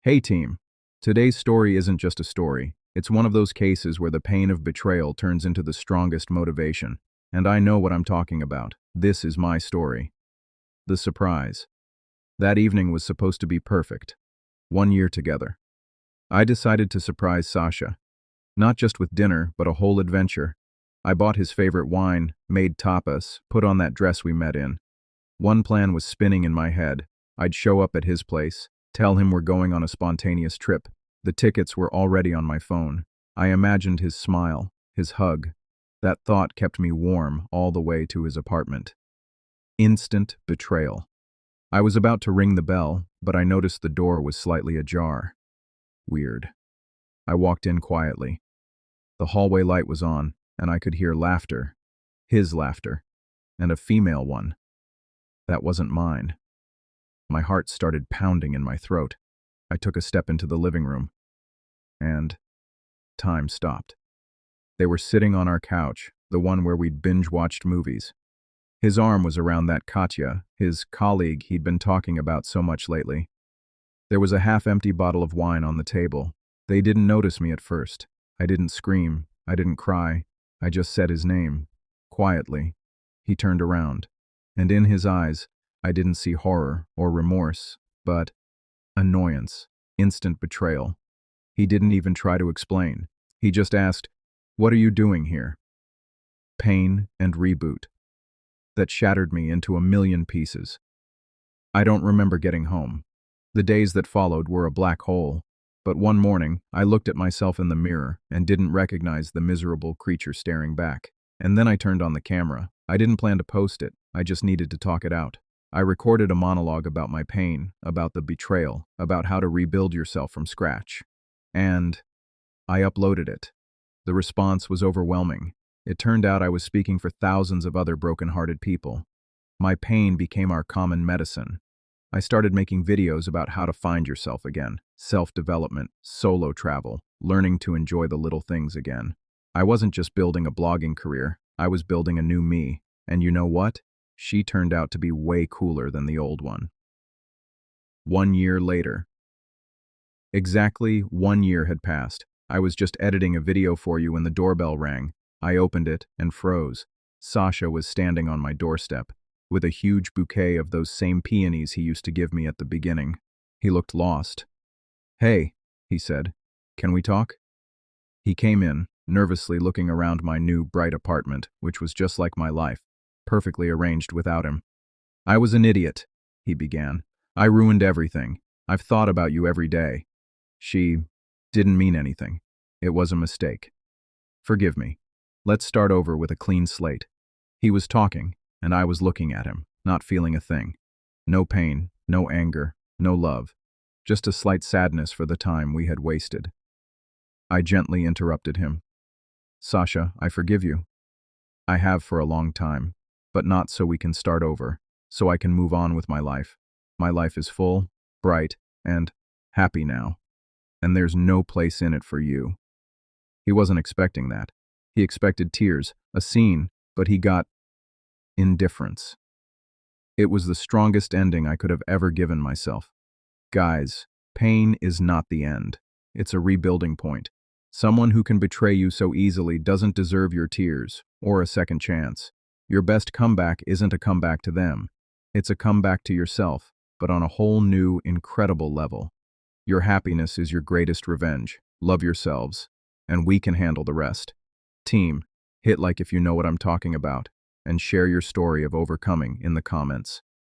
Hey team, today's story isn't just a story. It's one of those cases where the pain of betrayal turns into the strongest motivation. And I know what I'm talking about. This is my story. The surprise. That evening was supposed to be perfect. 1 year together. I decided to surprise Sasha. Not just with dinner, but a whole adventure. I bought his favorite wine, made tapas, put on that dress we met in. One plan was spinning in my head. I'd show up at his place, tell him we're going on a spontaneous trip. The tickets were already on my phone. I imagined his smile, his hug. That thought kept me warm all the way to his apartment. Instant betrayal. I was about to ring the bell, but I noticed the door was slightly ajar. Weird. I walked in quietly. The hallway light was on, and I could hear laughter. His laughter. And a female one. That wasn't mine. My heart started pounding in my throat. I took a step into the living room. And time stopped. They were sitting on our couch, the one where we'd binge-watched movies. His arm was around that Katya, his colleague he'd been talking about so much lately. There was a half-empty bottle of wine on the table. They didn't notice me at first. I didn't scream. I didn't cry. I just said his name. Quietly. He turned around. And in his eyes, I didn't see horror or remorse, but annoyance, instant betrayal. He didn't even try to explain. He just asked, "What are you doing here?" Pain and reboot. That shattered me into a million pieces. I don't remember getting home. The days that followed were a black hole. But one morning, I looked at myself in the mirror and didn't recognize the miserable creature staring back. And then I turned on the camera. I didn't plan to post it. I just needed to talk it out. I recorded a monologue about my pain, about the betrayal, about how to rebuild yourself from scratch. And I uploaded it. The response was overwhelming. It turned out I was speaking for thousands of other broken-hearted people. My pain became our common medicine. I started making videos about how to find yourself again, self-development, solo travel, learning to enjoy the little things again. I wasn't just building a blogging career, I was building a new me. And you know what? She turned out to be way cooler than the old one. 1 year later. Exactly 1 year had passed. I was just editing a video for you when the doorbell rang. I opened it and froze. Sasha was standing on my doorstep, with a huge bouquet of those same peonies he used to give me at the beginning. He looked lost. "Hey," he said, "can we talk?" He came in, nervously looking around my new, bright apartment, which was just like my life, perfectly arranged without him. "I was an idiot," he began. "I ruined everything. I've thought about you every day. She didn't mean anything. It was a mistake. Forgive me. Let's start over with a clean slate." He was talking, and I was looking at him, not feeling a thing. No pain, no anger, no love. Just a slight sadness for the time we had wasted. I gently interrupted him. "Sasha, I forgive you. I have for a long time, but not so we can start over, so I can move on with my life. My life is full, bright, and happy now. And there's no place in it for you." He wasn't expecting that. He expected tears, a scene, but he got indifference. It was the strongest ending I could have ever given myself. Guys, pain is not the end. It's a rebuilding point. Someone who can betray you so easily doesn't deserve your tears, or a second chance. Your best comeback isn't a comeback to them. It's a comeback to yourself, but on a whole new, incredible level. Your happiness is your greatest revenge. Love yourselves, and we can handle the rest. Team, hit like if you know what I'm talking about, and share your story of overcoming in the comments.